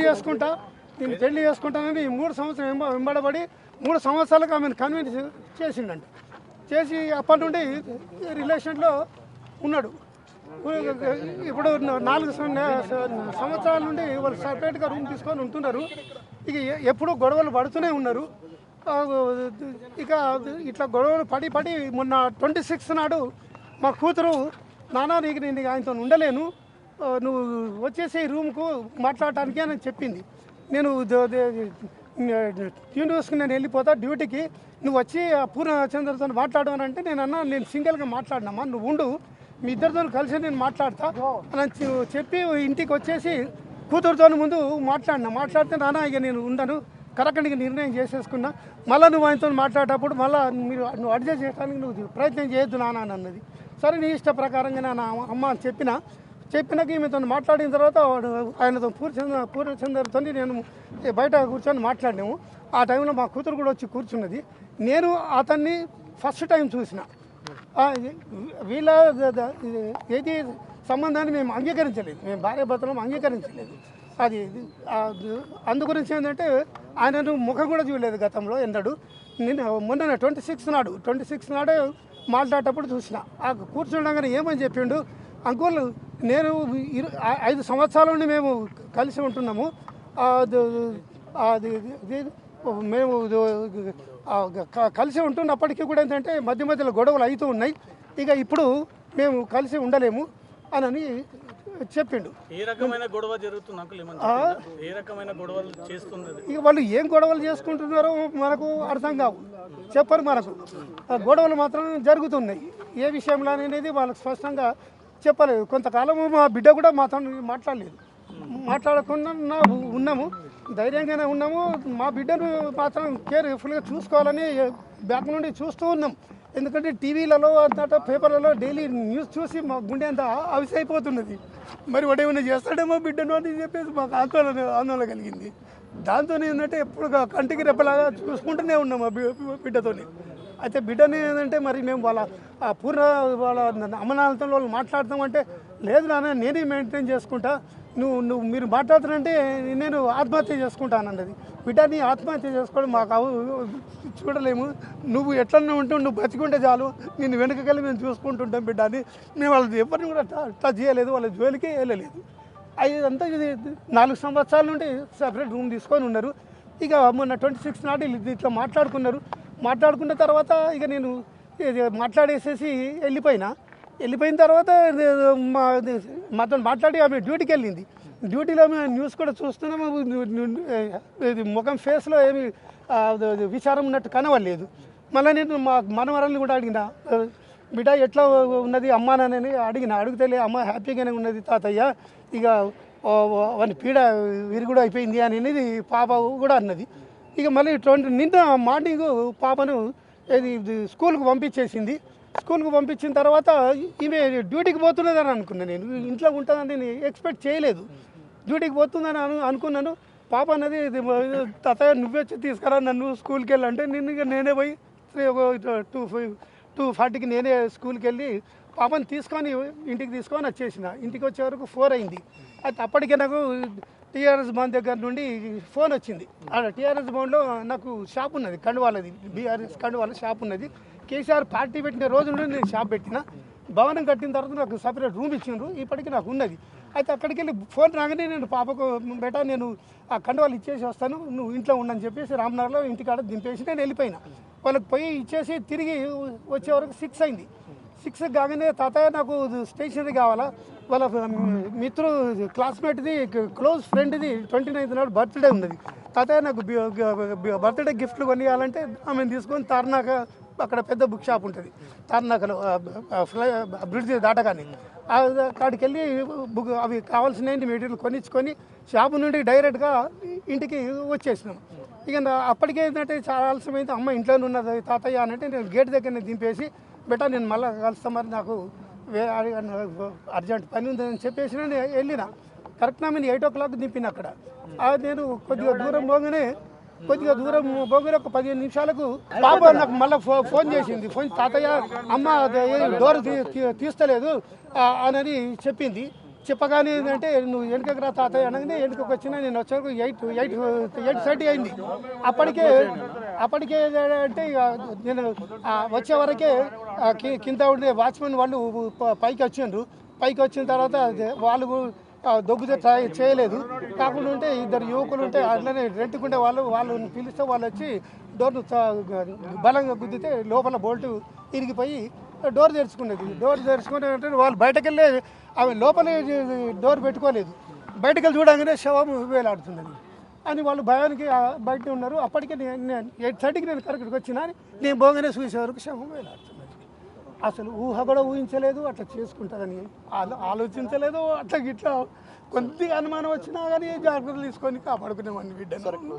చేసుకుంటా, నేను పెళ్లి చేసుకుంటానని 3 సంవత్సరం వెంబడబడి 3 సంవత్సరాలకు ఆమెను కన్విన్స్ చేసిండంట. చేసి అప్పటి నుండి రిలేషన్లో ఉన్నాడు. ఇప్పుడు 4 సంవత్సరాల నుండి వాళ్ళు సపరేట్గా రూమ్ తీసుకొని ఉంటున్నారు. ఇక ఎప్పుడు గొడవలు పడుతూనే ఉన్నారు. ఇక ఇట్లా గొడవలు పడి మొన్న 26 నాడు మా కూతురు, నాన్న నేను ఆయనతో ఉండలేను, నువ్వు వచ్చేసి రూమ్కు మాట్లాడటానికి అని చెప్పింది. నేను ట్యూన్ వేసుకుని నేను వెళ్ళిపోతా డ్యూటీకి, నువ్వు వచ్చి ఆ పూర్ణచంద్రతో మాట్లాడు అని అంటే నేను సింగిల్గా మాట్లాడినామా, నువ్వు ఉండు, మీ ఇద్దరితో కలిసి నేను మాట్లాడతా అని చెప్పి ఇంటికి వచ్చేసి కూతురుతో ముందు మాట్లాడితే నాన్న ఇక నేను ఉండను, కరెక్ట్గా నిర్ణయం చేసేసుకున్నా, మళ్ళీ నువ్వు ఆయనతో మాట్లాడేటప్పుడు మళ్ళీ నువ్వు అడ్జస్ట్ చేయడానికి నువ్వు ప్రయత్నం చేయొద్దు నాన్న అని అన్నది. సరే నీ ఇష్ట ప్రకారంగా నా అమ్మ అని చెప్పినాక ఈమెతో మాట్లాడిన తర్వాత ఆయనతో పూర్ణచంద్రతో నేను బయట కూర్చొని మాట్లాడినాము. ఆ టైంలో మా కూతురు కూడా వచ్చి కూర్చున్నది. నేను అతన్ని ఫస్ట్ టైం చూసిన. వీళ్ళ ఏది సంబంధాన్ని మేము అంగీకరించలేదు, మేము భార్యాభర్తలను అంగీకరించలేదు. అది అందుగురించి ఏంటంటే ఆయనను ముఖం కూడా చూడలేదు గతంలో ఎన్నడు. నేను మొన్న 26 నాడే మాట్లాడేటప్పుడు చూసిన. ఆ కూర్చుండగానే ఏమని చెప్పిండు, అంకుల్ నేను 5 సంవత్సరాల నుండి మేము కలిసి ఉంటున్నాము, మేము కలిసి ఉంటున్నప్పటికీ కూడా ఏంటంటే మధ్యలో గొడవలు అవుతూ ఉన్నాయి, ఇక ఇప్పుడు మేము కలిసి ఉండలేము అని చెప్పిండు. ఏ రకమైన గొడవ జరుగుతుంది అంకుల్? ఏ రకమైన గొడవలు చేస్తున్నది? ఇక వాళ్ళు ఏం గొడవలు చేసుకుంటున్నారో మనకు అర్థం కావు, చెప్పరు మనకు. గొడవలు మాత్రం జరుగుతున్నాయి. ఏ విషయంలో అనేది వాళ్ళకి స్పష్టంగా చెప్పలేదు. కొంతకాలము మా బిడ్డ కూడా మాతో మాట్లాడకుండా ఉన్నాము, ధైర్యంగానే ఉన్నాము. మా బిడ్డను మాత్రం కేర్ఫుల్గా చూసుకోవాలని బ్యాక్ నుండి చూస్తూ ఉన్నాం. ఎందుకంటే టీవీలలో అంతటా పేపర్లలో డైలీ న్యూస్ చూసి మా గుండె అంతా అవిసైపోతున్నది. మరి వాడు ఏమైనా చేస్తాడేమో బిడ్డను అని చెప్పేసి మాకు ఆందోళన కలిగింది. దాంతో ఏంటంటే ఎప్పుడు కంటికి రెప్పలాగా చూసుకుంటూనే ఉన్నాం మా బిడ్డతో. అయితే బిడ్డని ఏంటంటే మరి మేము వాళ్ళ వాళ్ళ అమ్మనాలతో వాళ్ళు మాట్లాడతామంటే లేదు నాన్న నేనే మెయింటైన్ చేసుకుంటా, మీరు మాట్లాడుతానంటే నేను ఆత్మహత్య చేసుకుంటాను అన్నది. బిడ్డని ఆత్మహత్య చేసుకోవడం మాకు చూడలేము, నువ్వు ఎట్లనే ఉంటూ నువ్వు బతికుంటే చాలు, నిన్ను వెనకకెళ్ళి మేము చూసుకుంటుంటాం బిడ్డని. మేము వాళ్ళది ఎవరిని కూడా టచ్ చేయలేదు, వాళ్ళ జోలికే వెళ్ళలేదు. అదంతా ఇది 4 సంవత్సరాల నుండి సపరేట్ రూమ్ తీసుకొని ఉన్నారు. ఇక మొన్న 26 నాడు ఇట్లా మాట్లాడుకున్న తర్వాత ఇక నేను మాట్లాడేసేసి వెళ్ళిపోయిన తర్వాత మాతో మాట్లాడి ఆమె డ్యూటీకి వెళ్ళింది. డ్యూటీలో మేము న్యూస్ కూడా చూస్తున్నాము, ముఖం ఫేస్లో ఏమి విచారం ఉన్నట్టు కనవలేదు. మళ్ళీ నేను మా మనవరాలను కూడా అడిగిన, బిడ్డ ఎట్లా ఉన్నది అమ్మానని అడిగితే అమ్మ హ్యాపీగానే ఉన్నది తాతయ్య, ఇక వాని పీడ విరుగుడు అయిపోయింది అనేది పాప కూడా అన్నది. ఇక మళ్ళీ నిన్న మార్నింగ్ పాపను స్కూల్కి పంపించేసింది. స్కూల్కి పంపించిన తర్వాత ఈమె డ్యూటీకి పోతున్నదని అనుకున్నాను. నేను ఇంట్లో ఉంటుందని నేను ఎక్స్పెక్ట్ చేయలేదు. డ్యూటీకి పోతుందని అనుకున్నాను. పాప అన్నది తాతయ్య నువ్వే వచ్చి తీసుకురా నన్ను స్కూల్కి వెళ్ళంటే నేనే పోయి 2:40కి నేనే స్కూల్కి వెళ్ళి పాపని ఇంటికి తీసుకొని వచ్చేసిన. ఇంటికి వచ్చే వరకు 4 అయింది. అయితే అప్పటికే నాకు టీఆర్ఎస్ భవన్ దగ్గర నుండి ఫోన్ వచ్చింది. టీఆర్ఎస్ భవన్లో నాకు షాప్ ఉన్నది, కండువాలది, బీఆర్ఎస్ కండువాల షాప్ ఉన్నది. కేసీఆర్ పార్టీ పెట్టిన రోజు నుండి నేను షాప్ పెట్టిన. భవనం కట్టిన తర్వాత నాకు సపరేట్ రూమ్ ఇచ్చిండ్రు, ఇప్పటికీ నాకు ఉన్నది. అయితే అక్కడికి వెళ్ళి ఫోన్ రాగానే నేను పాపకు బేటా నేను ఆ కండువాలు ఇచ్చేసి వస్తాను, నువ్వు ఇంట్లో ఉండని చెప్పేసి రామ్నగర్లో ఇంటికాడ దింపేసి నేను వెళ్ళిపోయినా. వాళ్ళకి పోయి ఇచ్చేసి తిరిగి వచ్చే వరకు 6 అయింది. 6 కాగానే తాతయ్య నాకు స్టేషనరీ కావాలా, వాళ్ళ క్లాస్మేట్ది క్లోజ్ ఫ్రెండ్ది 29th నాడు బర్త్డే ఉన్నది, తాతయ్య నాకు బర్త్డే గిఫ్ట్లు కొనియాలంటే ఆమెను తీసుకొని తార్నాక అక్కడ పెద్ద బుక్ షాప్ ఉంటుంది తార్నాకలో బ్రిడ్జ్ దాటగానే అక్కడికి వెళ్ళి అవి కావాల్సిన మెటీరియల్ కొనిచ్చుకొని షాపు నుండి డైరెక్ట్గా ఇంటికి వచ్చేసినాం. ఇక అప్పటికే ఏంటంటే చాలా ఆలస్యమైంది. అమ్మ ఇంట్లోనే ఉన్నది తాతయ్య అనంటే నేను గేట్ దగ్గరనే దింపేసి బెటా నేను మళ్ళీ కలుస్తా, మరి నాకు అర్జెంట్ పని ఉందని చెప్పేసి నేను వెళ్ళిన. కరెక్ట్గా నేను 8 o'clock దింపిన అక్కడ. నేను కొద్దిగా దూరం పోగానే ఒక 15 నిమిషాలకు పాప నాకు మళ్ళీ ఫోన్ చేసింది. తాతయ్య అమ్మ డోర్ తీస్తలేదు అని చెప్పింది. చెప్పగానే ఏంటంటే నువ్వు వెనుకకు రా తాతయ్య అనగానే వెనుకకు వచ్చినా నేను వచ్చేవరకు 8:30 అయింది. అప్పటికే అంటే ఇక నేను వచ్చే వరకే కింద ఉండే వాచ్మెన్ వాళ్ళు పైకి వచ్చిండ్రు. పైకి వచ్చిన తర్వాత వాళ్ళు దొబ్బుతే ట్రై చేయలేదు. కాకుండా ఉంటే 2 యువకులు ఉంటే అట్లనే రెంట్కుండే వాళ్ళు పిలిస్తే వాళ్ళు వచ్చి డోర్ను బలంగా గుద్దితే లోపల బోల్టు ఇరిగిపోయి డోర్ తెరుచుకునేది. డోర్ తెరుచుకునే వాళ్ళు బయటకు వెళ్ళి అవి లోపలే డోర్ పెట్టుకోలేదు. బయటకు వెళ్ళి చూడగానే శవం వేలాడుతున్నది అని వాళ్ళు భయానికి బయట ఉన్నారు. అప్పటికే నేను 8:30కి నేను కరెక్ట్గా వచ్చినా నేను పోగానే చూసే వరకు శవం వేలాడుతున్నది. అసలు ఊహ కూడా ఊహించలేదు అట్లా చేసుకుంటుందని, ఆలోచించలేదు. అట్లా గిట్లా కొద్దిగా అనుమానం వచ్చినా కానీ జాగ్రత్తలు తీసుకొని కాపాడుకునేవాడిని బిడ్డను.